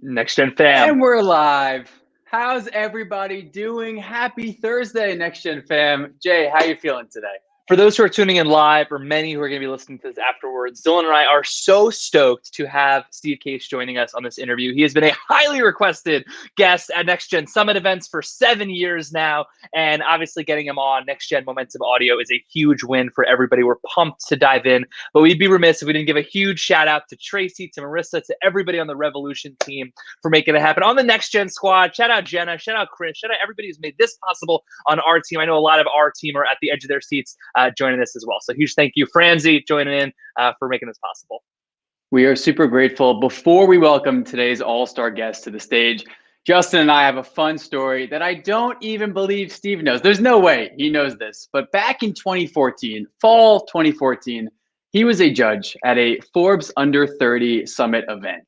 Next Gen fam. And we're live. How's everybody doing? Happy Thursday, Next Gen fam. Jay, how you feeling today? For those who are tuning in live, or many who are going to be listening to this afterwards, Dylan and I are so stoked to have Steve Case joining us on this interview. He has been a highly requested guest at Next Gen Summit events for 7 years now, and obviously getting him on Next Gen Momentum Audio is a huge win for everybody. We're pumped to dive in, but we'd be remiss if we didn't give a huge shout out to Tracy, to Marissa, to everybody on the Revolution team for making it happen. On the Next Gen squad, shout out Jenna, shout out Chris, shout out everybody who's made this possible on our team. I know a lot of our team are at the edge of their seats joining us as well. So huge thank you, Franzi, joining in for making this possible. We are super grateful. Before we welcome today's all-star guest to the stage, Justin and I have a fun story that I don't even believe Steve knows. There's no way he knows this, but back in 2014, fall 2014, he was a judge at a Forbes Under 30 Summit event.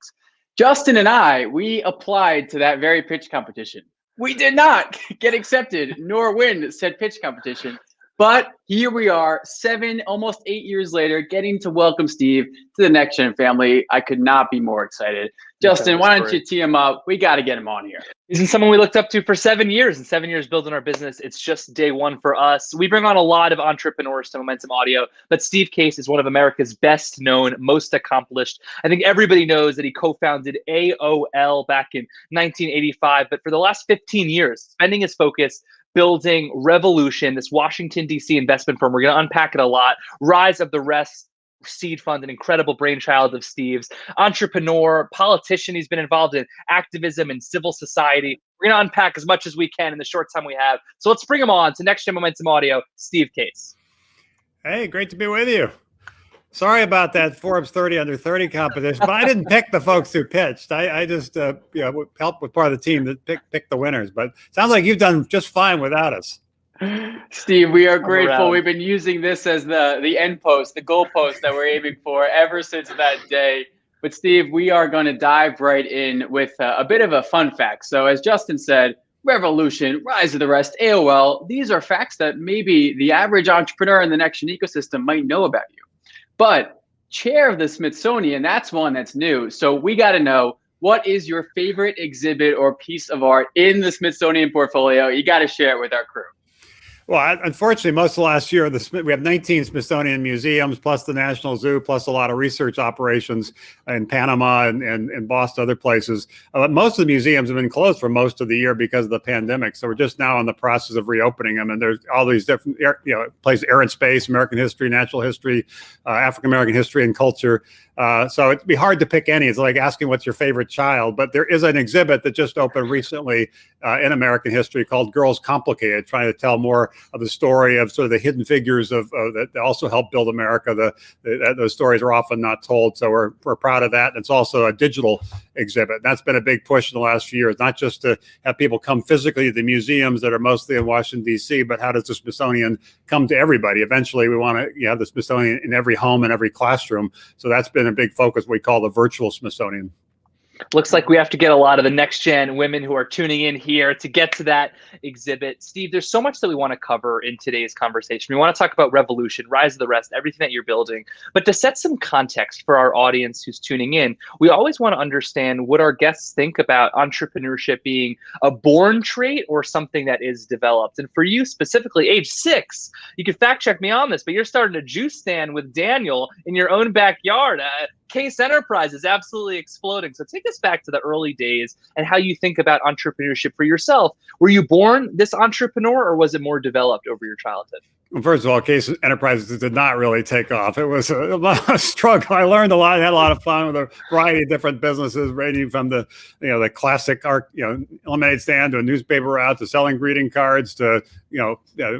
Justin and I, we applied to that very pitch competition. We did not get accepted nor win said pitch competition. But here we are, almost 8 years later, getting to welcome Steve to the Next Gen family. I could not be more excited. Justin, why don't you tee him up? We got to get him on here. He's someone we looked up to for 7 years, and 7 years building our business. It's just day one for us. We bring on a lot of entrepreneurs to Momentum Audio, but Steve Case is one of America's best known, most accomplished. I think everybody knows that he co-founded AOL back in 1985, but for the last 15 years, spending his focus building Revolution, this Washington, D.C. investment firm. We're going to unpack it a lot. Rise of the Rest seed fund, an incredible brainchild of Steve's. Entrepreneur, politician. He's been involved in activism and civil society. We're going to unpack as much as we can in the short time we have. So let's bring him on to Next Gen Momentum Audio, Steve Case. Hey, great to be with you. Sorry about that Forbes 30 under 30 competition, but I didn't pick the folks who pitched. I just helped with part of the team that pick the winners. But it sounds like you've done just fine without us. Steve, we are grateful. We've been using this as the end post, the goal post that we're aiming for ever since that day. But Steve, we are going to dive right in with a bit of a fun fact. So as Justin said, Revolution, Rise of the Rest, AOL, these are facts that maybe the average entrepreneur in the Next Gen ecosystem might know about you. But chair of the Smithsonian, that's one that's new. So we got to know, what is your favorite exhibit or piece of art in the Smithsonian portfolio? You got to share it with our crew. Well, unfortunately, most of last year, we have 19 Smithsonian museums, plus the National Zoo, plus a lot of research operations in Panama and Boston, other places. Most of the museums have been closed for most of the year because of the pandemic. So we're just now in the process of reopening them. And there's all these different places, air and space, American history, natural history, African-American history and culture. So it'd be hard to pick any. It's like asking what's your favorite child. But there is an exhibit that just opened recently in American history called Girls Complicated, trying to tell more of the story of sort of the hidden figures of that also helped build America. Those stories are often not told. So we're proud of that. And it's also a digital exhibit. That's been a big push in the last few years, not just to have people come physically to the museums that are mostly in Washington, D.C., but how does the Smithsonian come to everybody? Eventually, we want to have the Smithsonian in every home and every classroom. So that's been a big focus, we call the virtual Smithsonian. Looks like we have to get a lot of the Next Gen women who are tuning in here to get to that exhibit. Steve, there's so much that we want to cover in today's conversation. We want to talk about Revolution, Rise of the Rest, everything that you're building. But to set some context for our audience who's tuning in, we always want to understand what our guests think about entrepreneurship being a born trait or something that is developed. And for you specifically, age 6, you can fact check me on this, but you're starting a juice stand with Daniel in your own backyard. Case Enterprise is absolutely exploding. So take us back to the early days and how you think about entrepreneurship for yourself. Were you born this entrepreneur, or was it more developed over your childhood? Well, first of all, Case Enterprises did not really take off. It was a struggle. I learned a lot. I had a lot of fun with a variety of different businesses, ranging from the classic art, lemonade stand, to a newspaper route, to selling greeting cards, to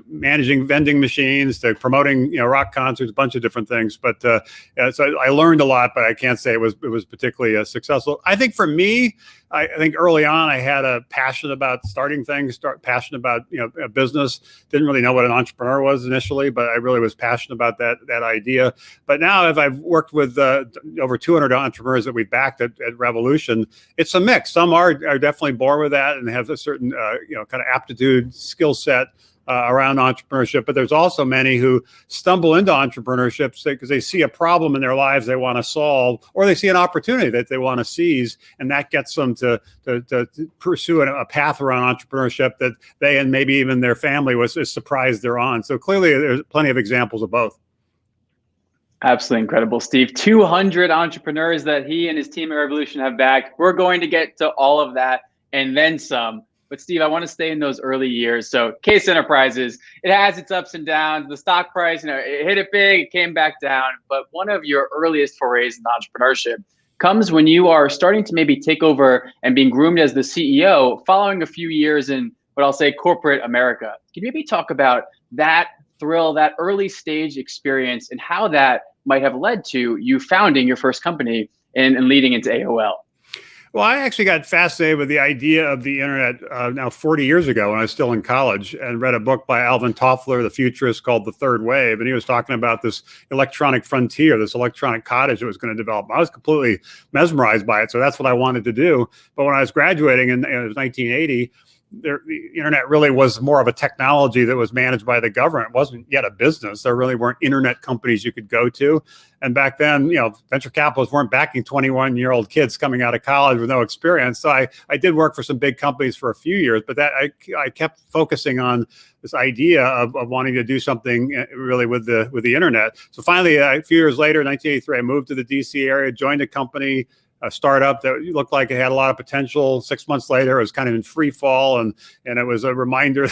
managing vending machines, to promoting rock concerts, a bunch of different things. But so I learned a lot, but I can't say it was particularly successful. I think for me, I think early on I had a passion about starting things, passion about a business. Didn't really know what an entrepreneur was initially, but I really was passionate about that idea. But now, if I've worked with over 200 entrepreneurs that we backed at Revolution, it's a mix. Some are definitely born with that and have a certain kind of aptitude, skill set. around entrepreneurship, but there's also many who stumble into entrepreneurship because they see a problem in their lives they want to solve, or they see an opportunity that they want to seize, and that gets them to pursue a path around entrepreneurship that they and maybe even their family was surprised they're on. So clearly, there's plenty of examples of both. Absolutely incredible, Steve. 200 entrepreneurs that he and his team at Revolution have backed. We're going to get to all of that and then some. But Steve, I want to stay in those early years. So Case Enterprises, it has its ups and downs. The stock price, it hit it big, it came back down. But one of your earliest forays in entrepreneurship comes when you are starting to maybe take over and being groomed as the CEO following a few years in what I'll say corporate America. Can you maybe talk about that thrill, that early stage experience, and how that might have led to you founding your first company and leading into AOL? Well, I actually got fascinated with the idea of the internet now 40 years ago when I was still in college, and read a book by Alvin Toffler, the futurist, called The Third Wave. And he was talking about this electronic frontier, this electronic cottage that was going to develop. I was completely mesmerized by it. So that's what I wanted to do. But when I was graduating in 1980, the internet really was more of a technology that was managed by the government. It wasn't yet a business. There really weren't internet companies you could go to. And back then, venture capitalists weren't backing 21-year-old kids coming out of college with no experience. So I did work for some big companies for a few years, but that I kept focusing on this idea of wanting to do something really with the internet. So finally, a few years later, in 1983, I moved to the DC area, joined a company, a startup that looked like it had a lot of potential. 6 months later, it was kind of in free fall, and it was a reminder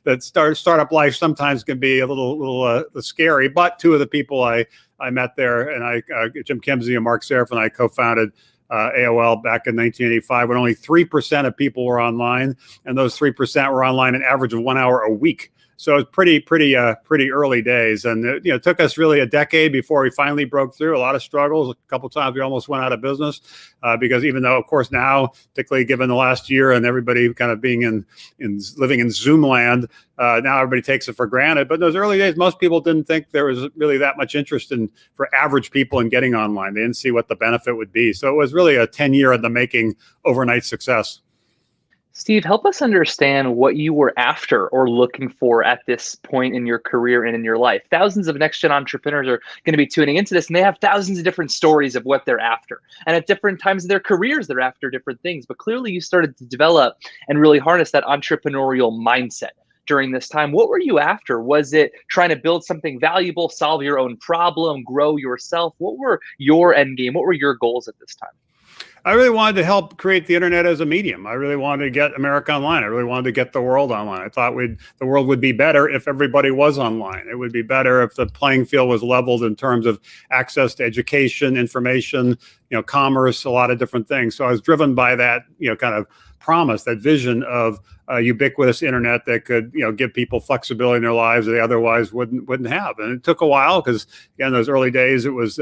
that startup life sometimes can be a little scary. But two of the people I met there, and Jim Kimsey and Mark Seraphin, and I co-founded AOL back in 1985, when only 3% of people were online, and those 3% were online an average of 1 hour a week. So it was pretty early days, and it took us really a decade before we finally broke through. A lot of struggles. A couple of times we almost went out of business because even though, of course, now, particularly given the last year and everybody kind of being living in Zoom land, now everybody takes it for granted. But in those early days, most people didn't think there was really that much interest for average people in getting online. They didn't see what the benefit would be. So it was really a 10-year in the making overnight success. Steve, help us understand what you were after or looking for at this point in your career and in your life. Thousands of next-gen entrepreneurs are going to be tuning into this, and they have thousands of different stories of what they're after. And at different times in their careers, they're after different things. But clearly, you started to develop and really harness that entrepreneurial mindset during this time. What were you after? Was it trying to build something valuable, solve your own problem, grow yourself? What were your end game? What were your goals at this time? I really wanted to help create the internet as a medium. I really wanted to get America online. I really wanted to get the world online. I thought the world would be better if everybody was online. It would be better if the playing field was leveled in terms of access to education, information, commerce, a lot of different things. So I was driven by that, kind of promise, that vision of a ubiquitous internet that could, give people flexibility in their lives that they otherwise wouldn't have. And it took a while because, again, those early days, it was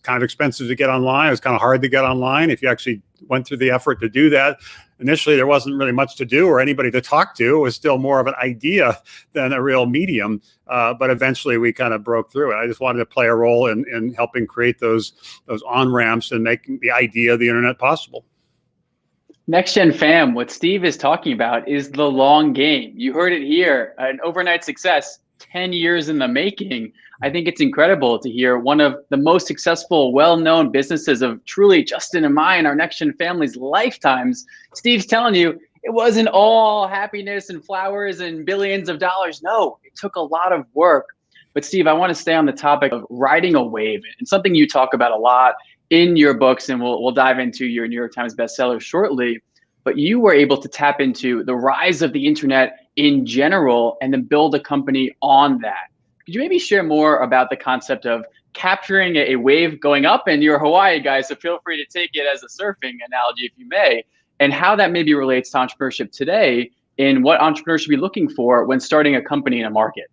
kind of expensive to get online. It was kind of hard to get online. If you actually went through the effort to do that, initially there wasn't really much to do or anybody to talk to. It was still more of an idea than a real medium. But eventually we kind of broke through it. I just wanted to play a role in helping create those on-ramps and making the idea of the internet possible. Next Gen Fam, what Steve is talking about is the long game. You heard it here, an overnight success, 10 years in the making. I think it's incredible to hear one of the most successful, well-known businesses of truly Justin and mine, our Next Gen family's lifetimes. Steve's telling you it wasn't all happiness and flowers and billions of dollars. No, it took a lot of work. But Steve, I want to stay on the topic of riding a wave, and something you talk about a lot in your books, and we'll dive into your New York Times bestseller shortly. But you were able to tap into the rise of the internet in general and then build a company on that. Could you maybe share more about the concept of capturing a wave going up? And you're Hawaii guys, so feel free to take it as a surfing analogy if you may, and how that maybe relates to entrepreneurship today and what entrepreneurs should be looking for when starting a company in a market.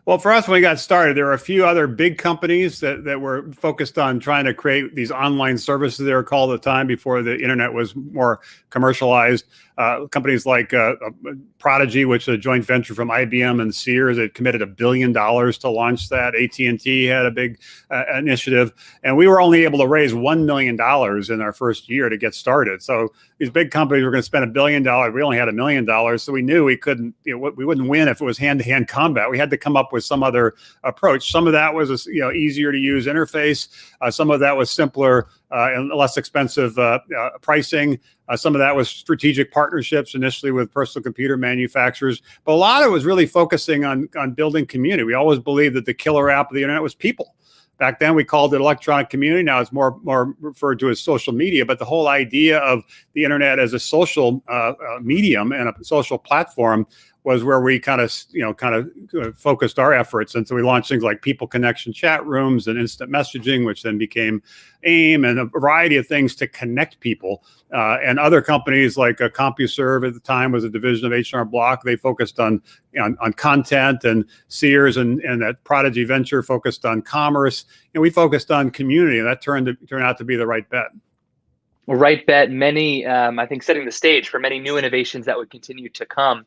Well, for us, when we got started, there were a few other big companies that were focused on trying to create these online services, they were called at the time, before the internet was more commercialized. Companies like Prodigy, which is a joint venture from IBM and Sears, it committed $1 billion to launch that. AT&T had a big initiative, and we were only able to raise $1 million in our first year to get started. So these big companies were going to spend $1 billion. We only had $1 million, so we knew we couldn't. We wouldn't win if it was hand-to-hand combat. We had to come up with some other approach. Some of that was easier to use interface. Some of that was simpler and less expensive pricing. Some of that was strategic partnerships initially with personal computer manufacturers. But a lot of it was really focusing on building community. We always believed that the killer app of the internet was people. Back then, we called it electronic community. Now it's more referred to as social media. But the whole idea of the internet as a social medium and a social platform was where we kind of focused our efforts. And so we launched things like People Connection chat rooms and instant messaging, which then became AIM, and a variety of things to connect people. And other companies like CompuServe at the time was a division of H&R Block. They focused on content, and Sears and that Prodigy venture focused on commerce. And we focused on community, and that turned out to be the right bet. Right bet. Many, I think, setting the stage for many new innovations that would continue to come.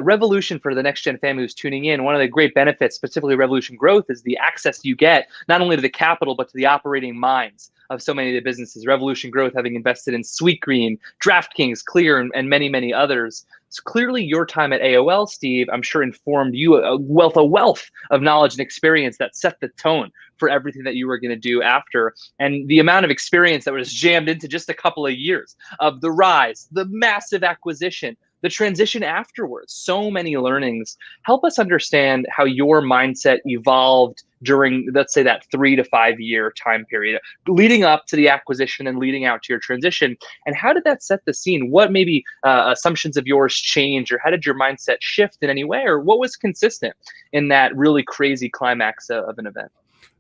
Revolution, for the next gen family who's tuning in, one of the great benefits, specifically Revolution Growth, is the access you get not only to the capital, but to the operating minds of so many of the businesses. Revolution Growth having invested in Sweetgreen, DraftKings, Clear, and many, many others. So clearly your time at AOL, Steve, I'm sure informed you a wealth of knowledge and experience that set the tone for everything that you were going to do after. And the amount of experience that was jammed into just a couple of years of the rise, the massive acquisition, the transition afterwards, so many learnings. Help us understand how your mindset evolved during, let's say, that 3 to 5 year time period, leading up to the acquisition and leading out to your transition. And how did that set the scene? What maybe assumptions of yours changed, or how did your mindset shift in any way, or what was consistent in that really crazy climax of an event?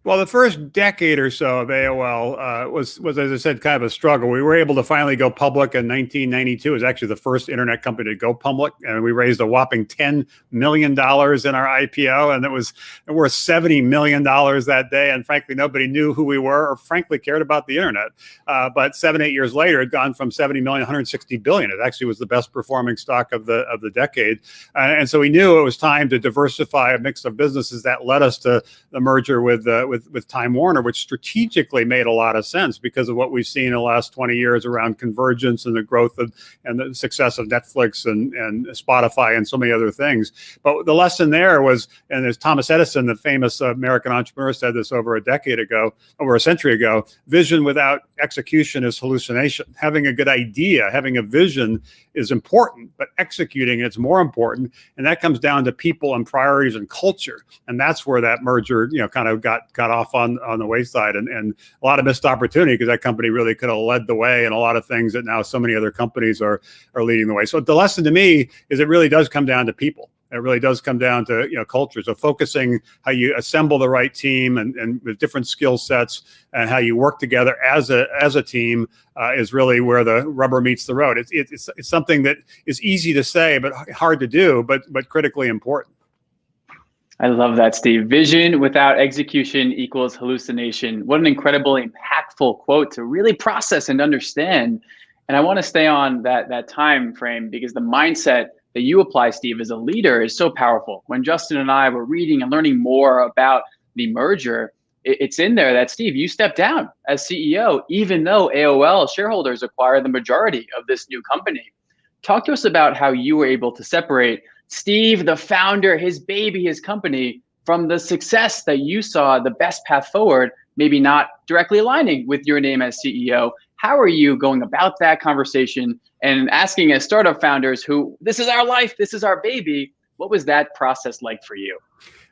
Well, the first decade or so of AOL was, as I said, kind of a struggle. We were able to finally go public in 1992. It was actually the first internet company to go public, and we raised a whopping $10 million in our IPO, and it was worth $70 million that day. And frankly, nobody knew who we were or frankly cared about the internet. But 7-8 years later, it had gone from 70 million to 160 billion. It actually was the best performing stock of the decade. And so we knew it was time to diversify a mix of businesses. That led us to the merger with Time Warner, which strategically made a lot of sense because of what we've seen in the last 20 years around convergence and the growth of and the success of Netflix and Spotify and so many other things. But the lesson there was, and there's Thomas Edison, the famous American entrepreneur, said this over a century ago, vision without execution is hallucination. Having a good idea, having a vision is important, but executing it's more important. And that comes down to people and priorities and culture. And that's where that merger, kind of got off on the wayside, and a lot of missed opportunity because that company really could have led the way in a lot of things that now so many other companies are leading the way. So the lesson to me is it really does come down to people. It really does come down to culture. So focusing how you assemble the right team and with different skill sets and how you work together as a team is really where the rubber meets the road. It's something that is easy to say but hard to do, but critically important. I love that, Steve. Vision without execution equals hallucination. What an incredibly impactful quote to really process and understand. And I want to stay on that time frame because the mindset that you apply, Steve, as a leader is so powerful. When Justin and I were reading and learning more about the merger, it's in there that, Steve, you stepped down as CEO, even though AOL shareholders acquired the majority of this new company. Talk to us about how you were able to separate Steve, the founder, his baby, his company, from the success that you saw, the best path forward, maybe not directly aligning with your name as CEO. How are you going about that conversation and asking as startup founders who, this is our life, this is our baby, what was that process like for you?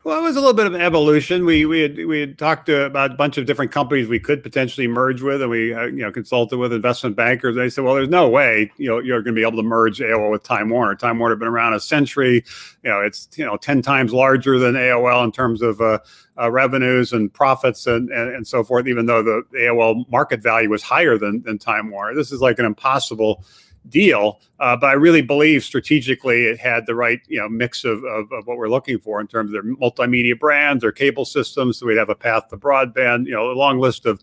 Well, it was a little bit of an evolution. We had talked about a bunch of different companies we could potentially merge with, and we consulted with investment bankers. They said, well, there's no way you're going to be able to merge AOL with Time Warner. Time Warner had been around a century. It's 10 times larger than AOL in terms of revenues and profits and so forth. Even though the AOL market value was higher than Time Warner, this is like an impossible deal. But I really believe strategically it had the right mix of what we're looking for in terms of their multimedia brands, their cable systems. So we'd have a path to broadband, a long list of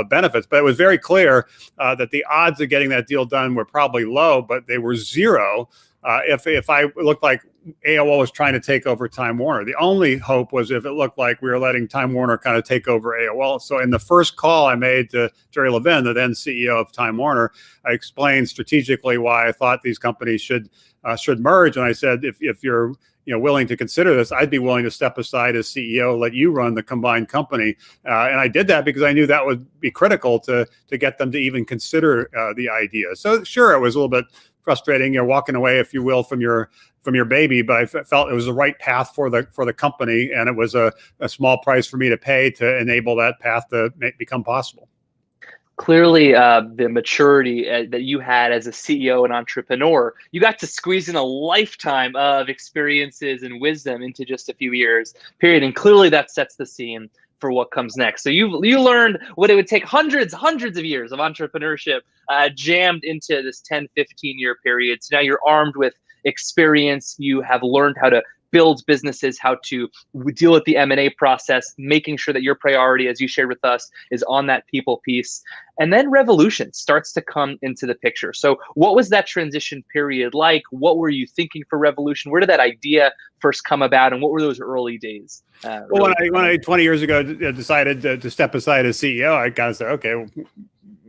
benefits. But it was very clear that the odds of getting that deal done were probably low, but they were zero if I looked like AOL was trying to take over Time Warner. The only hope was if it looked like we were letting Time Warner kind of take over AOL. So in the first call I made to Jerry Levin, the then CEO of Time Warner, I explained strategically why I thought these companies should merge. And I said, if you're willing to consider this, I'd be willing to step aside as CEO, let you run the combined company. And I did that because I knew that would be critical to get them to even consider the idea. So sure, it was a little bit frustrating, walking away, if you will, from your baby, but I felt it was the right path for the company, and it was a small price for me to pay to enable that path to become possible. Clearly, the maturity that you had as a CEO and entrepreneur, you got to squeeze in a lifetime of experiences and wisdom into just a few years, period. And clearly that sets the scene for what comes next. So you learned what it would take hundreds of years of entrepreneurship jammed into this 10, 15-year period. So now you're armed with experience. You have learned how to build businesses, how to deal with the M&A process, making sure that your priority, as you shared with us, is on that people piece. And then Revolution starts to come into the picture. So what was that transition period like? What were you thinking for Revolution? Where did that idea first come about? And what were those early days? When I 20 years ago decided to step aside as CEO, I kind of said, okay,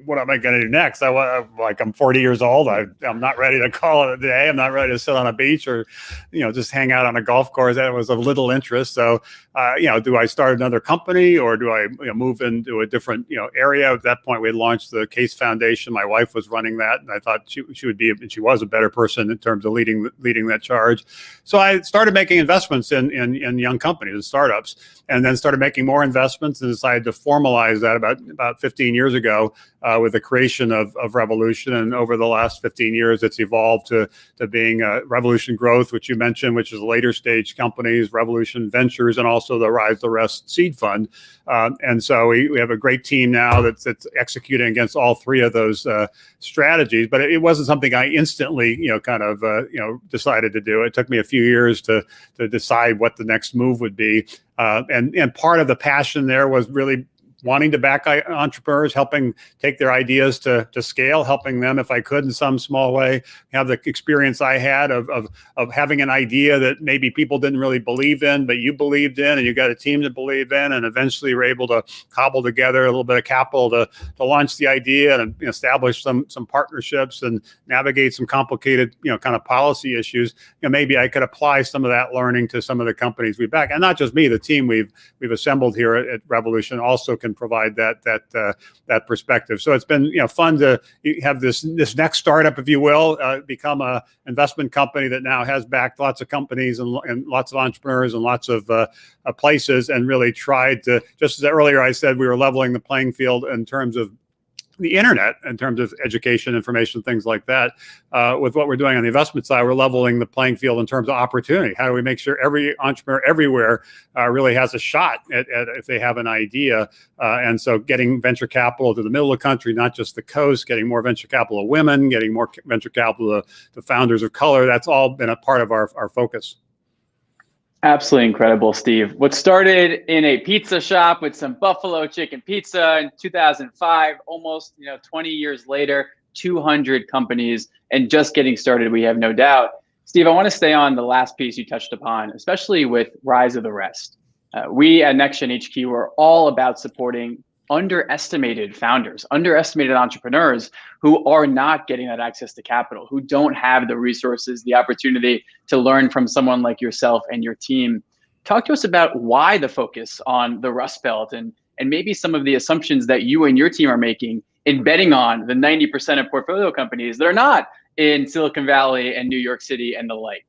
what am I going to do next? I'm 40 years old. I'm not ready to call it a day. I'm not ready to sit on a beach or, just hang out on a golf course. That was of little interest. So, do I start another company or do I move into a different, area? At that point, we had launched the Case Foundation. My wife was running that, and I thought she would be, and she was a better person in terms of leading that charge. So I started making investments in young companies and startups, and then started making more investments and decided to formalize that about 15 years ago. With the creation of Revolution. And over the last 15 years, it's evolved to being Revolution Growth, which you mentioned, which is later stage companies, Revolution Ventures, and also the Rise the Rest seed fund. And so we have a great team now that's executing against all three of those strategies. But it wasn't something I instantly, decided to do. It took me a few years to decide what the next move would be. And part of the passion there was really wanting to back entrepreneurs, helping take their ideas to scale, helping them, if I could, in some small way, have the experience I had of having an idea that maybe people didn't really believe in, but you believed in, and you got a team to believe in, and eventually were able to cobble together a little bit of capital to launch the idea and establish some partnerships and navigate some complicated, kind of policy issues. Maybe I could apply some of that learning to some of the companies we back, and not just me, the team we've assembled here at Revolution also can provide that perspective. So it's been fun to have this next startup, if you will, become a investment company that now has backed lots of companies and lots of entrepreneurs and lots of places, and really tried to, just as earlier I said, we were leveling the playing field in terms of the internet, in terms of education, information, things like that. With what we're doing on the investment side, we're leveling the playing field in terms of opportunity. How do we make sure every entrepreneur everywhere really has a shot at if they have an idea? And so getting venture capital to the middle of the country, not just the coast, getting more venture capital of women, getting more venture capital to founders of color, that's all been a part of our focus. Absolutely incredible, Steve. What started in a pizza shop with some buffalo chicken pizza in 2005, almost 20 years later, 200 companies, and just getting started, we have no doubt. Steve, I want to stay on the last piece you touched upon, especially with Rise of the Rest. We at NGHQ are all about supporting underestimated founders, underestimated entrepreneurs who are not getting that access to capital, who don't have the resources, the opportunity to learn from someone like yourself and your team. Talk to us about why the focus on the Rust Belt and maybe some of the assumptions that you and your team are making in betting on the 90% of portfolio companies that are not in Silicon Valley and New York City and the like.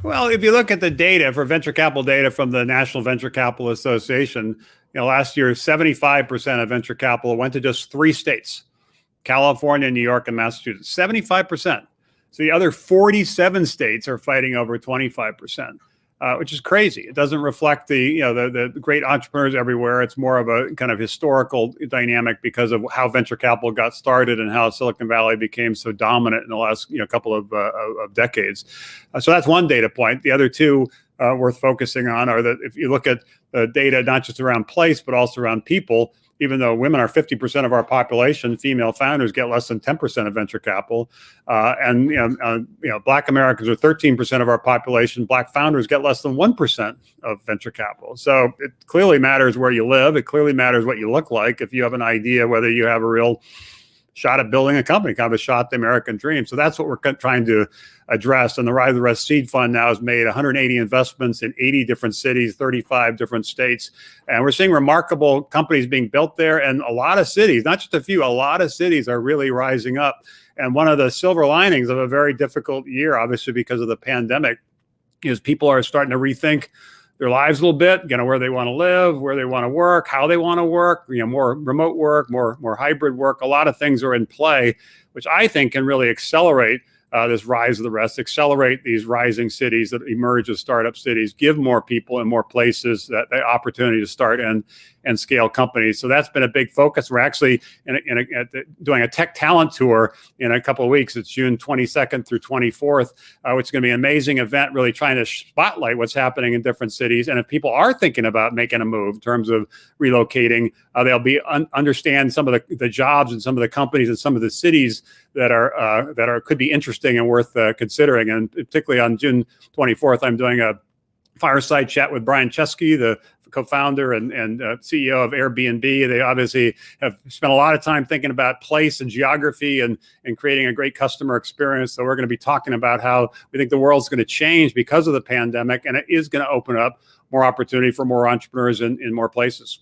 Well, if you look at the data for venture capital data from the National Venture Capital Association, last year, 75% of venture capital went to just 3 states, California, New York, and Massachusetts, 75%. So the other 47 states are fighting over 25%. which is crazy. It doesn't reflect the great entrepreneurs everywhere. It's more of a kind of historical dynamic because of how venture capital got started and how Silicon Valley became so dominant in the last couple of decades. So that's one data point. The other two worth focusing on are that if you look at the data, not just around place, but also around people, even though women are 50% of our population, female founders get less than 10% of venture capital. And Black Americans are 13% of our population. Black founders get less than 1% of venture capital. So it clearly matters where you live. It clearly matters what you look like. If you have an idea, whether you have a real shot at building a company, kind of a shot at the American dream. So that's what we're trying to address. And the Rise of the Rest Seed Fund now has made 180 investments in 80 different cities, 35 different states. And we're seeing remarkable companies being built there. And a lot of cities, not just a few, a lot of cities are really rising up. And one of the silver linings of a very difficult year, obviously because of the pandemic, is people are starting to rethink their lives a little bit, where they want to live, where they want to work, how they want to work, more remote work, more hybrid work. A lot of things are in play, which I think can really accelerate this rise of the rest, accelerate these rising cities that emerge as startup cities, give more people in more places that the opportunity to start and scale companies. So that's been a big focus. We're actually doing a tech talent tour in a couple of weeks. It's June 22nd through 24th, which is going to be an amazing event, really trying to spotlight what's happening in different cities. And if people are thinking about making a move in terms of relocating, they'll be understand some of the jobs and some of the companies and some of the cities that are could be interesting and worth considering. And particularly on June 24th, I'm doing a fireside chat with Brian Chesky, the co-founder and CEO of Airbnb. They obviously have spent a lot of time thinking about place and geography and creating a great customer experience. So we're going to be talking about how we think the world's going to change because of the pandemic, and it is going to open up more opportunity for more entrepreneurs in more places.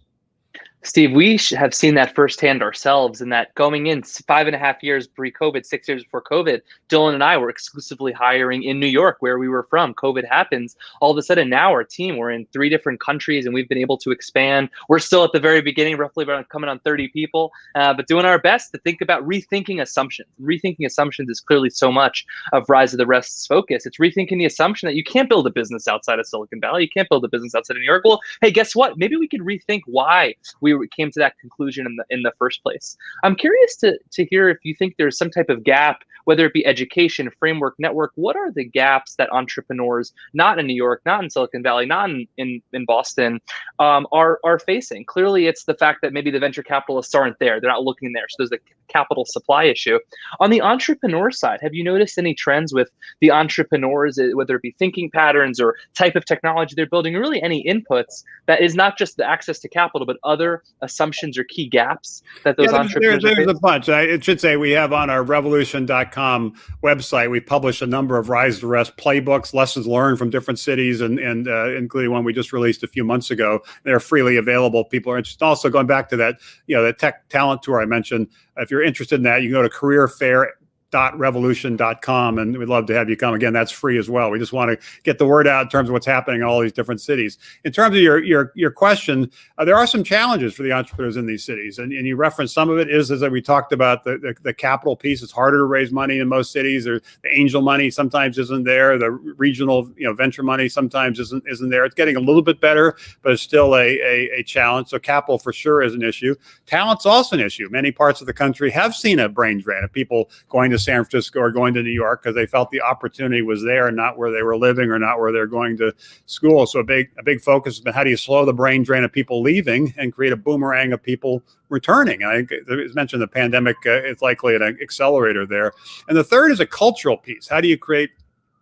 Steve, we have seen that firsthand ourselves, in that going in 5.5 years pre-COVID, 6 years before COVID, Dylan and I were exclusively hiring in New York, where we were from. COVID happens. All of a sudden now our team, we're in 3 different countries and we've been able to expand. We're still at the very beginning, roughly around coming on 30 people, but doing our best to think about rethinking assumptions. Rethinking assumptions is clearly so much of Rise of the Rest's focus. It's rethinking the assumption that you can't build a business outside of Silicon Valley. You can't build a business outside of New York. Well, hey, guess what? Maybe we could rethink why we came to that conclusion in the first place. I'm curious to hear if you think there's some type of gap, whether it be education, framework, network. What are the gaps that entrepreneurs, not in New York, not in Silicon Valley, not in Boston, are facing? Clearly, it's the fact that maybe the venture capitalists aren't there. They're not looking there. So there's a capital supply issue. On the entrepreneur side, have you noticed any trends with the entrepreneurs, whether it be thinking patterns or type of technology they're building, or really any inputs that is not just the access to capital, but other assumptions or key gaps that those entrepreneurs there's a bunch. It should say we have on our revolution.com website, we publish a number of Rise to Rest playbooks, lessons learned from different cities, and including one we just released a few months ago. They're freely available. People are interested. Also, going back to that, the tech talent tour I mentioned, if you're interested in that, you can go to careerfair.revolution.com, and we'd love to have you come. Again, that's free as well. We just want to get the word out in terms of what's happening in all these different cities. In terms of your question, there are some challenges for the entrepreneurs in these cities, and you referenced some of it is as we talked about the capital piece. It's harder to raise money in most cities. The angel money sometimes isn't there. The regional venture money sometimes isn't there. It's getting a little bit better, but it's still a challenge. So capital for sure is an issue. Talent's also an issue. Many parts of the country have seen a brain drain of people going to San Francisco or going to New York because they felt the opportunity was there and not where they were living or not where they're going to school. So a big focus has been how do you slow the brain drain of people leaving and create a boomerang of people returning. And I think, as mentioned, the pandemic is likely an accelerator there. And the third is a cultural piece. How do you create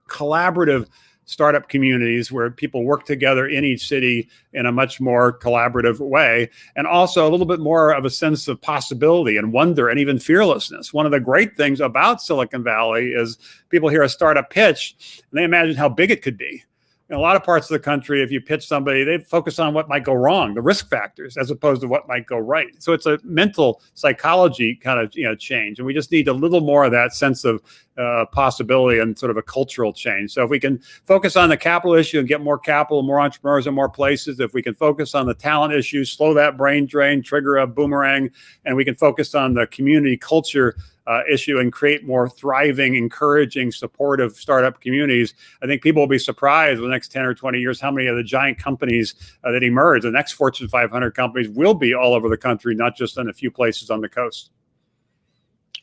collaborative startup communities where people work together in each city in a much more collaborative way, and also a little bit more of a sense of possibility and wonder and even fearlessness. One of the great things about Silicon Valley is people hear a startup pitch and they imagine how big it could be. In a lot of parts of the country, if you pitch somebody, they focus on what might go wrong, the risk factors, as opposed to what might go right. So it's a mental psychology kind of change, and we just need a little more of that sense of possibility and sort of a cultural change. So if we can focus on the capital issue and get more capital, more entrepreneurs in more places, if we can focus on the talent issue, slow that brain drain, trigger a boomerang, and we can focus on the community culture issue and create more thriving, encouraging, supportive startup communities, I think people will be surprised in the next 10 or 20 years how many of the giant companies that emerge, the next Fortune 500 companies, will be all over the country, not just in a few places on the coast.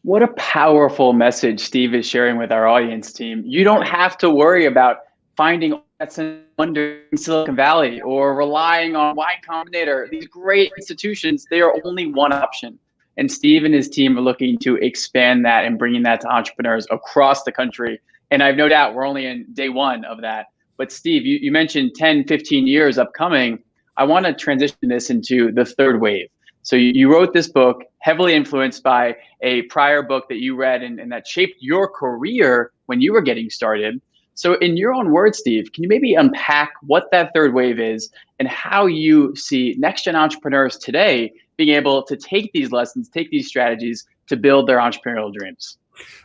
What a powerful message Steve is sharing with our audience, team. You don't have to worry about finding that's in wonder in Silicon Valley or relying on Y Combinator. These great institutions, they are only one option. And Steve and his team are looking to expand that and bringing that to entrepreneurs across the country. And I have no doubt we're only in day one of that. But Steve, you mentioned 10, 15 years upcoming. I want to transition this into the third wave. So you wrote this book heavily influenced by a prior book that you read and that shaped your career when you were getting started. So in your own words, Steve, can you maybe unpack what that third wave is and how you see next-gen entrepreneurs today being able to take these lessons, take these strategies to build their entrepreneurial dreams?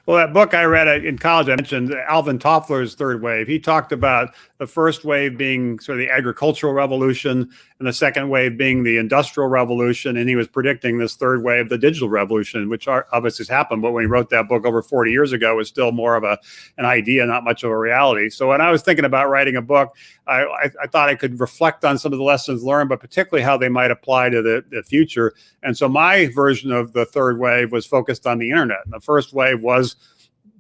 Well, that book I read in college, I mentioned Alvin Toffler's third wave. He talked about the first wave being sort of the agricultural revolution and the second wave being the industrial revolution. And he was predicting this third wave, the digital revolution, which obviously has happened. But when he wrote that book over 40 years ago, it was still more of an idea, not much of a reality. So when I was thinking about writing a book, I thought I could reflect on some of the lessons learned, but particularly how they might apply to the future. And so my version of the third wave was focused on the internet. And the first wave was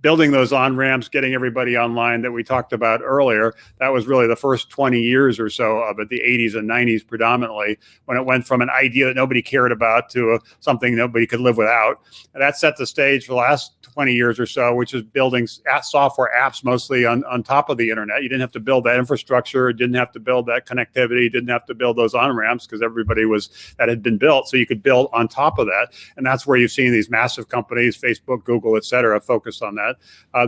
building those on-ramps, getting everybody online that we talked about earlier. That was really the first 20 years or so of it, the 80s and 90s predominantly, when it went from an idea that nobody cared about to something nobody could live without. And that set the stage for the last 20 years or so, which is building software apps mostly on top of the internet. You didn't have to build that infrastructure, didn't have to build that connectivity, didn't have to build those on-ramps because everybody that had been built. So you could build on top of that. And that's where you've seen these massive companies, Facebook, Google, et cetera, focus on that.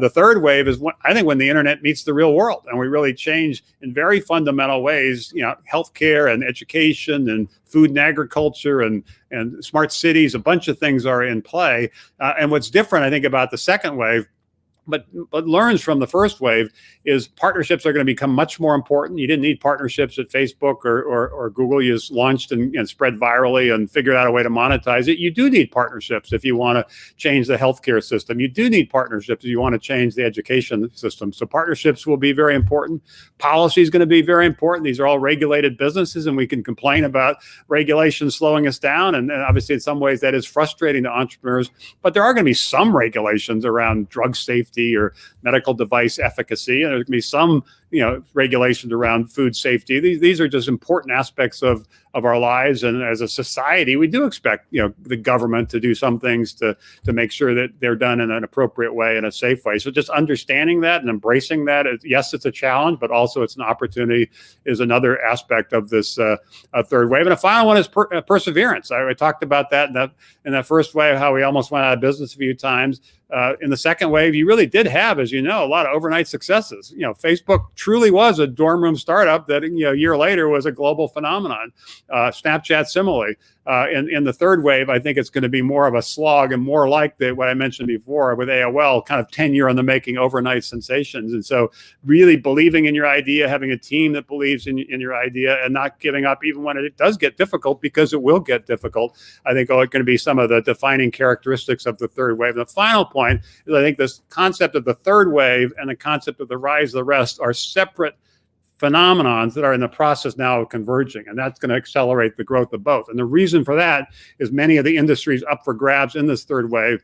The third wave is I think when the internet meets the real world and we really change in very fundamental ways, healthcare and education and food and agriculture and smart cities, a bunch of things are in play. And what's different, I think, about the second wave, but learns from the first wave, is partnerships are going to become much more important. You didn't need partnerships at Facebook or Google. You just launched and spread virally and figured out a way to monetize it. You do need partnerships if you want to change the healthcare system. You do need partnerships if you want to change the education system. So partnerships will be very important. Policy is going to be very important. These are all regulated businesses, and we can complain about regulation slowing us down. And obviously, in some ways, that is frustrating to entrepreneurs. But there are going to be some regulations around drug safety or medical device efficacy, and there's going to be some regulations around food safety. These are just important aspects of our lives, and as a society, we do expect the government to do some things to make sure that they're done in an appropriate way, in a safe way. So just understanding that and embracing that, yes, it's a challenge, but also it's an opportunity, is another aspect of this third wave. And the final one is perseverance. I talked about that in that first wave, how we almost went out of business a few times. In the second wave, you really did have, as you know, a lot of overnight successes. Facebook truly was a dorm room startup that a year later was a global phenomenon. Snapchat similarly. In the third wave, I think it's going to be more of a slog and more like what I mentioned before with AOL, kind of 10-year on the making overnight sensations. And so really believing in your idea, having a team that believes in your idea and not giving up even when it does get difficult, because it will get difficult, I think are going to be some of the defining characteristics of the third wave. And the final point is I think this concept of the third wave and the concept of the rise of the rest are separate phenomenons that are in the process now of converging, and that's going to accelerate the growth of both. And the reason for that is many of the industries up for grabs in this third wave,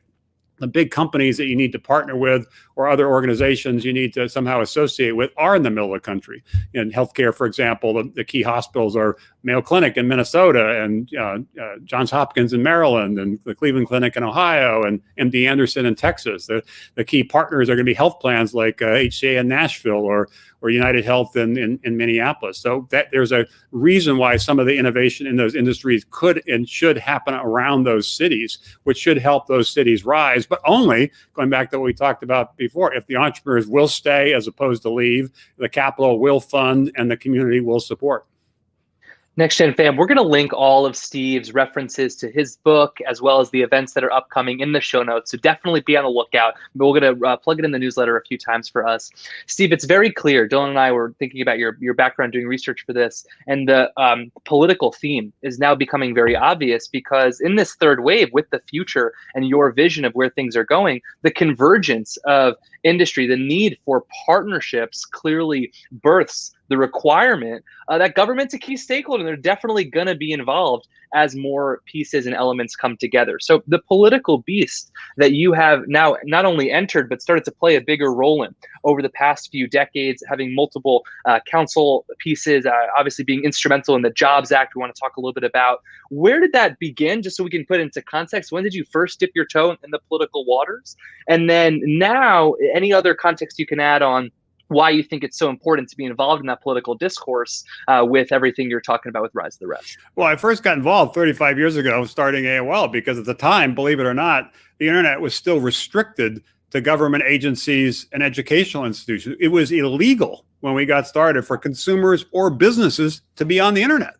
the big companies that you need to partner with or other organizations you need to somehow associate with are in the middle of the country. In healthcare, for example, the key hospitals are Mayo Clinic in Minnesota and Johns Hopkins in Maryland and the Cleveland Clinic in Ohio and MD Anderson in Texas. The key partners are going to be health plans like HCA in Nashville or United Health in Minneapolis. So that there's a reason why some of the innovation in those industries could and should happen around those cities, which should help those cities rise, but only, going back to what we talked about before, if the entrepreneurs will stay as opposed to leave, the capital will fund, and the community will support. Next Gen fam, we're going to link all of Steve's references to his book as well as the events that are upcoming in the show notes. So definitely be on the lookout. But we're going to plug it in the newsletter a few times for us. Steve, it's very clear. Dylan and I were thinking about your background doing research for this. And the political theme is now becoming very obvious because in this third wave with the future and your vision of where things are going, the convergence of industry, the need for partnerships clearly births the requirement that government's a key stakeholder, and they're definitely going to be involved as more pieces and elements come together. So the political beast that you have now not only entered, but started to play a bigger role in over the past few decades, having multiple council pieces, obviously being instrumental in the Jobs Act, we want to talk a little bit about. Where did that begin, just so we can put it into context? When did you first dip your toe in the political waters? And then now, any other context you can add on why you think it's so important to be involved in that political discourse with everything you're talking about with Rise of the Rest? Well, I first got involved 35 years ago starting AOL because at the time, believe it or not, the internet was still restricted to government agencies and educational institutions. It was illegal when we got started for consumers or businesses to be on the internet.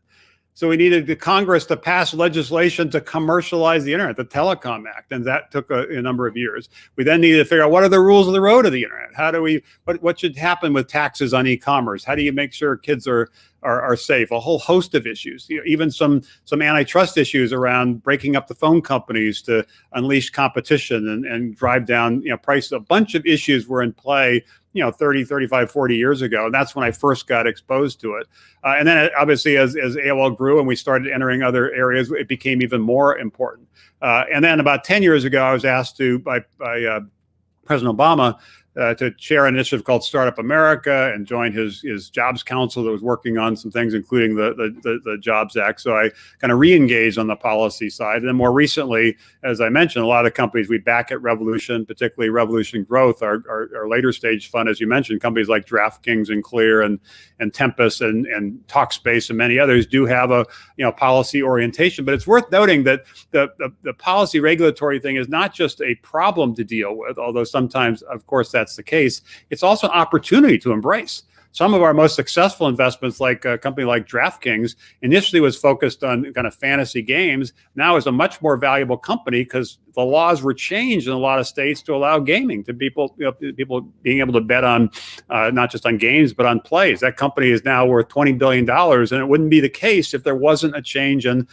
So we needed the Congress to pass legislation to commercialize the internet, the Telecom Act, and that took a number of years. We then needed to figure out what are the rules of the road of the internet. How do we, what should happen with taxes on e-commerce? How do you make sure kids are safe? A whole host of issues, even some antitrust issues around breaking up the phone companies to unleash competition and drive down prices. A bunch of issues were in play 30, 35, 40 years ago. And that's when I first got exposed to it. And then obviously as AOL grew and we started entering other areas, it became even more important. And then about 10 years ago, I was asked by President Obama to chair an initiative called Startup America and join his Jobs Council that was working on some things, including the Jobs Act. So I kind of re-engaged on the policy side. And then more recently, as I mentioned, a lot of the companies we back at Revolution, particularly Revolution Growth, our later stage fund, as you mentioned, companies like DraftKings and Clear and Tempus and Talkspace and many others do have a policy orientation. But it's worth noting that the policy regulatory thing is not just a problem to deal with, although sometimes, of course, that's the case. It's also an opportunity to embrace. Some of our most successful investments, like a company like DraftKings, initially was focused on kind of fantasy games. Now is a much more valuable company because the laws were changed in a lot of states to allow gaming to people, people being able to bet on not just on games, but on plays. That company is now worth $20 billion. And it wouldn't be the case if there wasn't a change in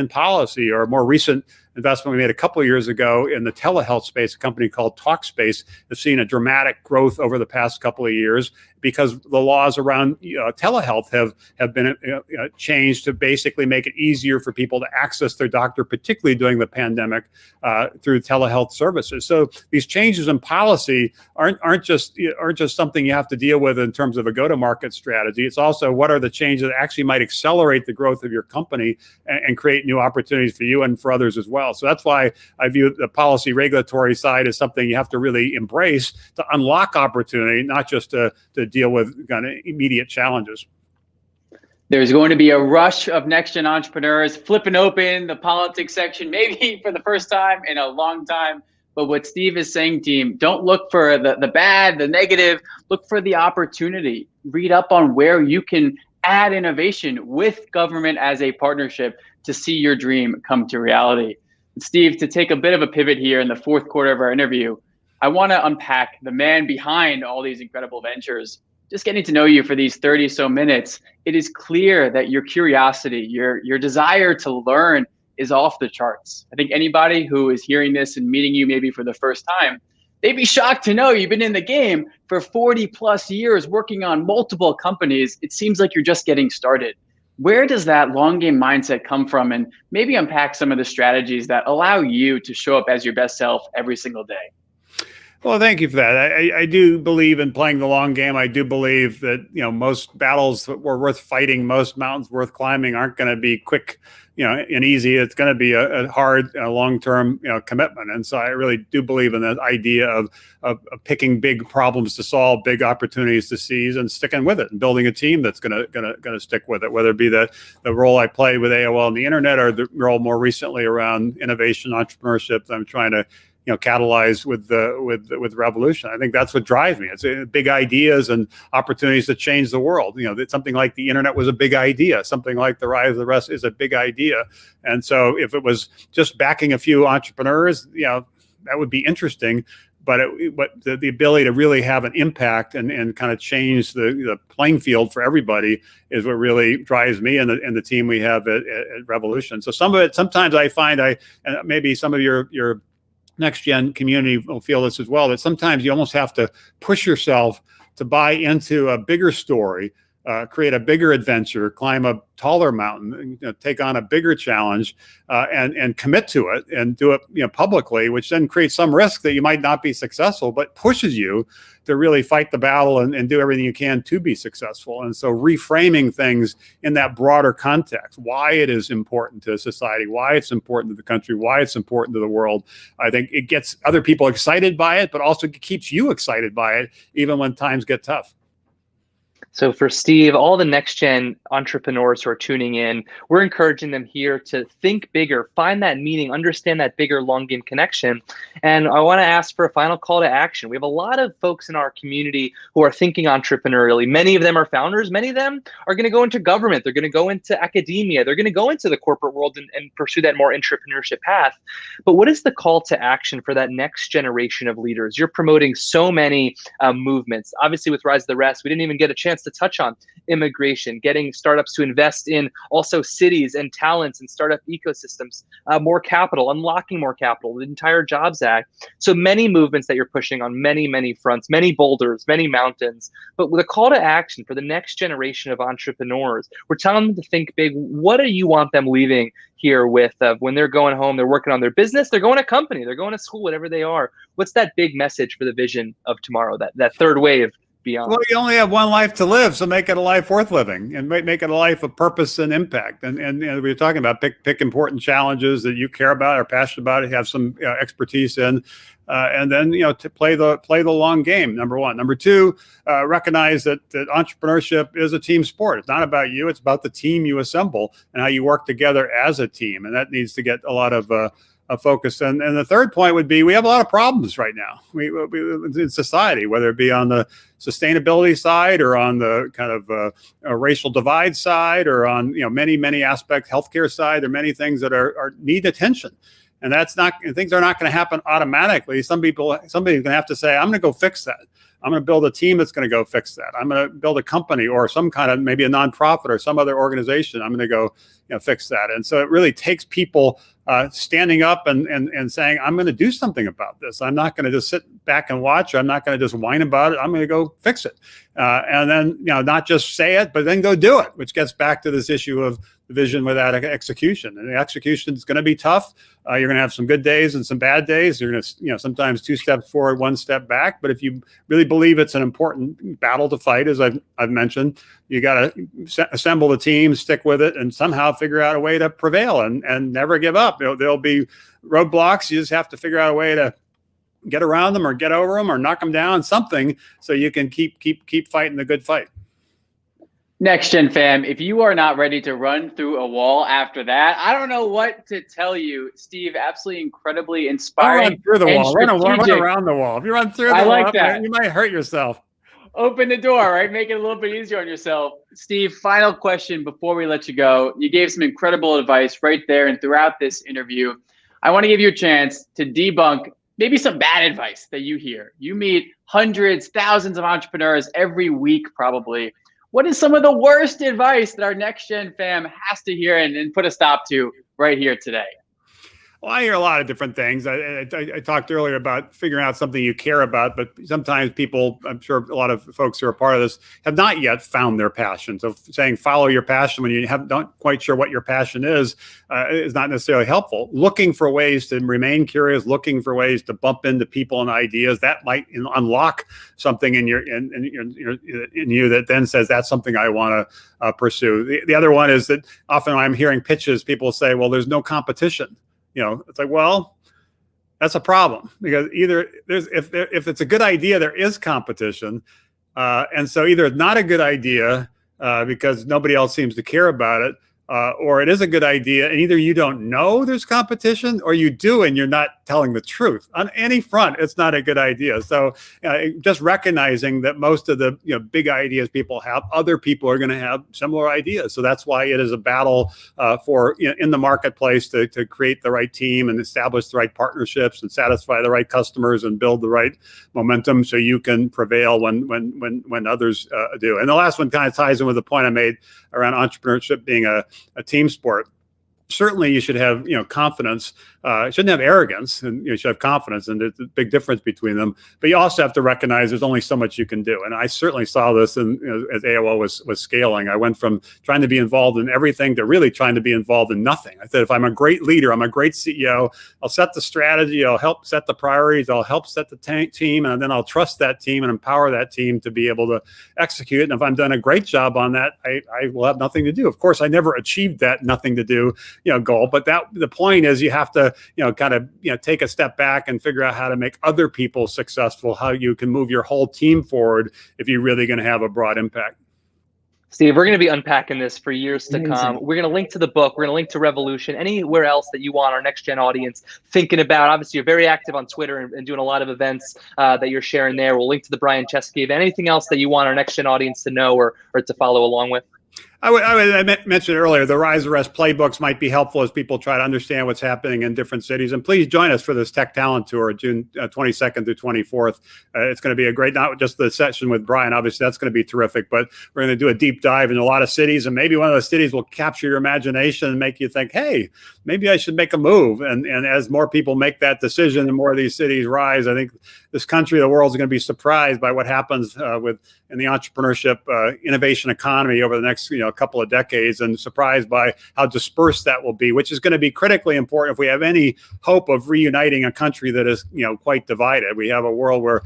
policy. Or a more recent investment we made a couple of years ago in the telehealth space, a company called Talkspace, has seen a dramatic growth over the past couple of years because the laws around telehealth have been changed to basically make it easier for people to access their doctor, particularly during the pandemic, through telehealth services. So these changes in policy aren't just something you have to deal with in terms of a go-to-market strategy. It's also what are the changes that actually might accelerate the growth of your company and create new opportunities for you and for others as well. So that's why I view the policy regulatory side as something you have to really embrace to unlock opportunity, not just to deal with kind of immediate challenges. There's going to be a rush of next-gen entrepreneurs flipping open the politics section, maybe for the first time in a long time. But what Steve is saying, team, don't look for the bad, the negative. Look for the opportunity. Read up on where you can add innovation with government as a partnership to see your dream come to reality. Steve, to take a bit of a pivot here in the fourth quarter of our interview, I want to unpack the man behind all these incredible ventures. Just getting to know you for these 30 so minutes, it is clear that your curiosity, your desire to learn is off the charts. I think anybody who is hearing this and meeting you maybe for the first time, they'd be shocked to know you've been in the game for 40 plus years working on multiple companies. It seems like you're just getting started. Where does that long game mindset come from? And maybe unpack some of the strategies that allow you to show up as your best self every single day. Well, thank you for that. I do believe in playing the long game. I do believe that, most battles that were worth fighting, most mountains worth climbing aren't going to be quick, and easy. It's going to be a hard, long-term, commitment. And so I really do believe in that idea of picking big problems to solve, big opportunities to seize, and sticking with it and building a team that's going to stick with it, whether it be the role I play with AOL on the internet or the role more recently around innovation, entrepreneurship that I'm trying to catalyzed with Revolution. I think that's what drives me. It's big ideas and opportunities to change the world. Something like the internet was a big idea. Something like the rise of the rest is a big idea. And so if it was just backing a few entrepreneurs, that would be interesting. But the ability to really have an impact and kind of change the playing field for everybody is what really drives me and the team we have at Revolution. So some of it, sometimes I find and maybe some of your next gen community will feel this as well, that sometimes you almost have to push yourself to buy into a bigger story, create a bigger adventure, climb a taller mountain, take on a bigger challenge, and commit to it and do it publicly, which then creates some risk that you might not be successful, but pushes you to really fight the battle and do everything you can to be successful. And so reframing things in that broader context, why it is important to society, why it's important to the country, why it's important to the world, I think it gets other people excited by it, but also keeps you excited by it, even when times get tough. So for Steve, all the next gen entrepreneurs who are tuning in, we're encouraging them here to think bigger, find that meaning, understand that bigger long game connection. And I want to ask for a final call to action. We have a lot of folks in our community who are thinking entrepreneurially. Many of them are founders. Many of them are going to go into government. They're going to go into academia. They're going to go into the corporate world and pursue that more entrepreneurship path. But what is the call to action for that next generation of leaders? You're promoting so many movements. Obviously, with Rise of the Rest, we didn't even get a chance to touch on immigration, getting startups to invest in also cities and talents and startup ecosystems, more capital, unlocking more capital, the entire Jobs Act. So many movements that you're pushing on many, many fronts, many boulders, many mountains. But with a call to action for the next generation of entrepreneurs, we're telling them to think big. What do you want them leaving here with when they're going home, they're working on their business, they're going to company, they're going to school, whatever they are? What's that big message for the vision of tomorrow, that third wave? Beyond. Well, you only have one life to live, so make it a life worth living, and make it a life of purpose and impact. And we were talking about pick important challenges that you care about, are passionate about, have some expertise in, and then to play the long game. Number one. Number two, recognize that entrepreneurship is a team sport. It's not about you; it's about the team you assemble and how you work together as a team, and that needs to get a lot of focus. And the third point would be, we have a lot of problems right now we in society, whether it be on the sustainability side or on the kind of racial divide side or on many aspects, healthcare side. There are many things that are need attention, and things are not going to happen automatically. Somebody's going to have to say, I'm going to go fix that. I'm going to build a team that's going to go fix that. I'm going to build a company or some kind of, maybe a nonprofit or some other organization. I'm going to go fix that. And so it really takes people standing up and saying, I'm going to do something about this. I'm not going to just sit back and watch. I'm not going to just whine about it. I'm going to go fix it. And then, not just say it, but then go do it, which gets back to this issue of the vision without execution. And the execution is going to be tough. You're going to have some good days and some bad days. You're going to, sometimes 2 steps forward, 1 step back. But if you really believe it's an important battle to fight, as I've mentioned, you got to assemble the team, stick with it, and somehow figure out a way to prevail and never give up. There'll be roadblocks. You just have to figure out a way to get around them or get over them or knock them down, something, so you can keep fighting the good fight. Next Gen fam, if you are not ready to run through a wall after that, I don't know what to tell you. Steve, absolutely incredibly inspiring. Run through the wall. Run around the wall. If you run through the wall, that. You might hurt yourself. Open the door, right? Make it a little bit easier on yourself. Steve, final question before we let you go. You gave some incredible advice right there and throughout this interview. I want to give you a chance to debunk maybe some bad advice that you hear. You meet hundreds, thousands of entrepreneurs every week, probably. What is some of the worst advice that our Next Gen fam has to hear and put a stop to right here today? Well, I hear a lot of different things. I talked earlier about figuring out something you care about, but sometimes people, I'm sure a lot of folks who are part of this, have not yet found their passion. So saying follow your passion when you not quite sure what your passion is not necessarily helpful. Looking for ways to remain curious, looking for ways to bump into people and ideas that might unlock something in you that then says that's something I want to pursue. The other one is that often when I'm hearing pitches, people say, well, there's no competition. It's like, well, that's a problem, because either if it's a good idea, there is competition. And so either it's not a good idea because nobody else seems to care about it, or it is a good idea, and either you don't know there's competition, or you do and you're not telling the truth. On any front, it's not a good idea. So just recognizing that most of the big ideas people have, other people are going to have similar ideas. So that's why it is a battle for in the marketplace to create the right team and establish the right partnerships and satisfy the right customers and build the right momentum so you can prevail when others do. And the last one kind of ties in with the point I made around entrepreneurship being a team sport. Certainly you should have confidence. You shouldn't have arrogance, and you should have confidence, and there's a big difference between them. But you also have to recognize there's only so much you can do. And I certainly saw this as AOL was scaling. I went from trying to be involved in everything to really trying to be involved in nothing. I said, if I'm a great leader, I'm a great CEO, I'll set the strategy, I'll help set the priorities, I'll help set the team, and then I'll trust that team and empower that team to be able to execute. And if I'm done a great job on that, I will have nothing to do. Of course, I never achieved that nothing to do goal, but the point is you have to take a step back and figure out how to make other people successful, how you can move your whole team forward if you're really going to have a broad impact. Steve, we're going to be unpacking this for years to come. We're going to link to the book. We're going to link to Revolution. Anywhere else that you want our next gen audience thinking about. Obviously, you're very active on Twitter and doing a lot of events that you're sharing there. We'll link to the Brian Chesky. Anything else that you want our next gen audience to know or to follow along with? I mentioned earlier, the Rise the Rest playbooks might be helpful as people try to understand what's happening in different cities. And please join us for this Tech Talent Tour, June 22nd through 24th. It's going to be a great, not just the session with Brian, obviously that's going to be terrific, but we're going to do a deep dive in a lot of cities. And maybe one of those cities will capture your imagination and make you think, hey, maybe I should make a move. And as more people make that decision and more of these cities rise, I think this country, the world is going to be surprised by what happens in the entrepreneurship innovation economy over the next couple of decades, and surprised by how dispersed that will be, which is going to be critically important if we have any hope of reuniting a country that is quite divided. We have a world where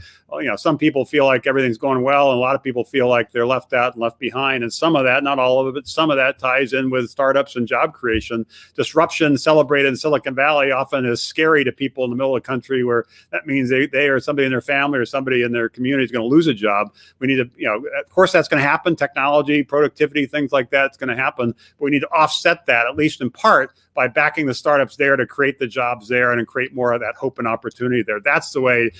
some people feel like everything's going well, and a lot of people feel like they're left out and left behind. And some of that, not all of it, but some of that ties in with startups and job creation. Disruption celebrated in Silicon Valley often is scary to people in the middle of the country, where that means they or somebody in their family or somebody in their community is going to lose a job. We need to, of course that's going to happen. Technology, productivity, things like that, it's going to happen. But we need to offset that, at least in part, by backing the startups there to create the jobs there and create more of that hope and opportunity there. That's the way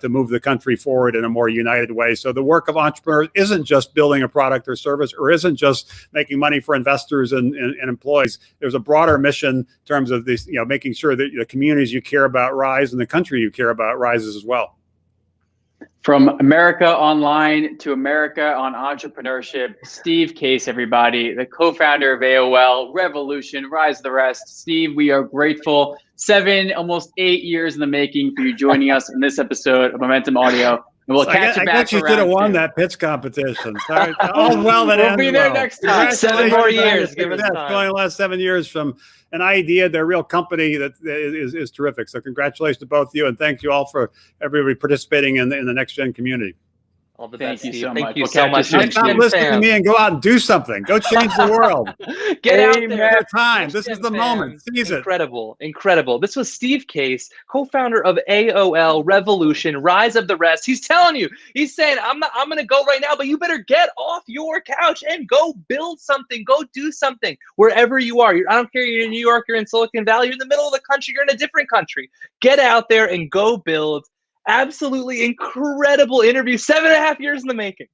to move the country forward in a more united way. So the work of entrepreneurs isn't just building a product or service, or isn't just making money for investors and employees. There's a broader mission in terms of this, making sure that the communities you care about rise and the country you care about rises as well. From America Online to America on Entrepreneurship, Steve Case, everybody, the co-founder of AOL Revolution, Rise the Rest. Steve, we are grateful. 7, almost 8 years in the making for you joining us in this episode of Momentum Audio. And we'll catch you back. I guess you should have won that pitch competition. Sorry. Oh, well, we'll be there next time. 7 more years. Give us time. Going the last 7 years from an idea to a real company that is terrific. So congratulations to both of you, and thank you all for everybody participating in the next gen community. All the best. Thank you so much. Thank you so much. Stop listening to me and go out and do something. Go change the world. Get out there. Time. This is the moment. Seize it. Incredible. This was Steve Case, co-founder of AOL Revolution, Rise of the Rest. He's telling you, he's saying, I'm going to go right now, but you better get off your couch and go build something. Go do something wherever you are. I don't care. You're in New York, you're in Silicon Valley, you're in the middle of the country, you're in a different country. Get out there and go build. Absolutely incredible interview. 7.5 years in the making.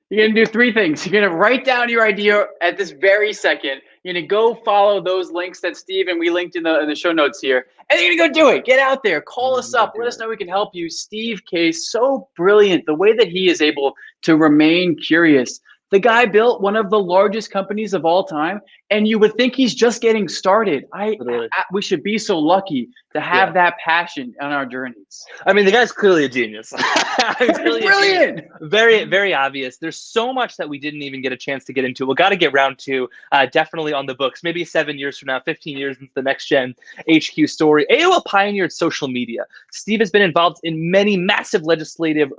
You're going to do 3 things. You're going to write down your idea at this very second. You're going to go follow those links that Steve and we linked in the show notes here. And you're going to go do it. Get out there. Call us up. Let us know we can help you. Steve Case, so brilliant. The way that he is able to remain curious. The guy built one of the largest companies of all time, and you would think he's just getting started. We should be so lucky to have that passion on our journeys. I mean, the guy's clearly a genius. He's brilliant. Very, very obvious. There's so much that we didn't even get a chance to get into. We've got to get round 2, definitely on the books. Maybe 7 years from now, 15 years into the next gen HQ story. AOL pioneered social media. Steve has been involved in many massive legislative,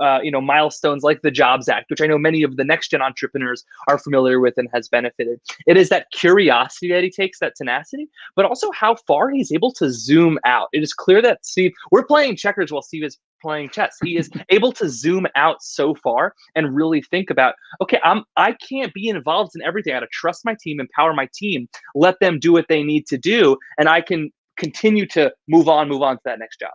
milestones like the Jobs Act, which I know many of the next gen entrepreneurs are familiar with and has benefited. It is that curated curiosity that he takes, that tenacity, but also how far he's able to zoom out. It is clear that Steve, we're playing checkers while Steve is playing chess. He is able to zoom out so far and really think about, okay, I can't be involved in everything. I got to trust my team, empower my team, let them do what they need to do, and I can continue to move on to that next job.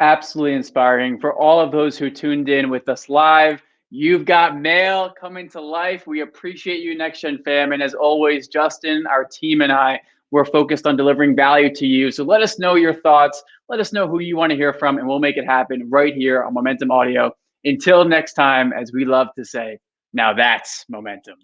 Absolutely inspiring. For all of those who tuned in with us live, you've got mail coming to life. We appreciate you, Next Gen fam. And as always, Justin, our team, and I, we're focused on delivering value to you. So let us know your thoughts. Let us know who you want to hear from, and we'll make it happen right here on Momentum Audio. Until next time, as we love to say, now that's momentum.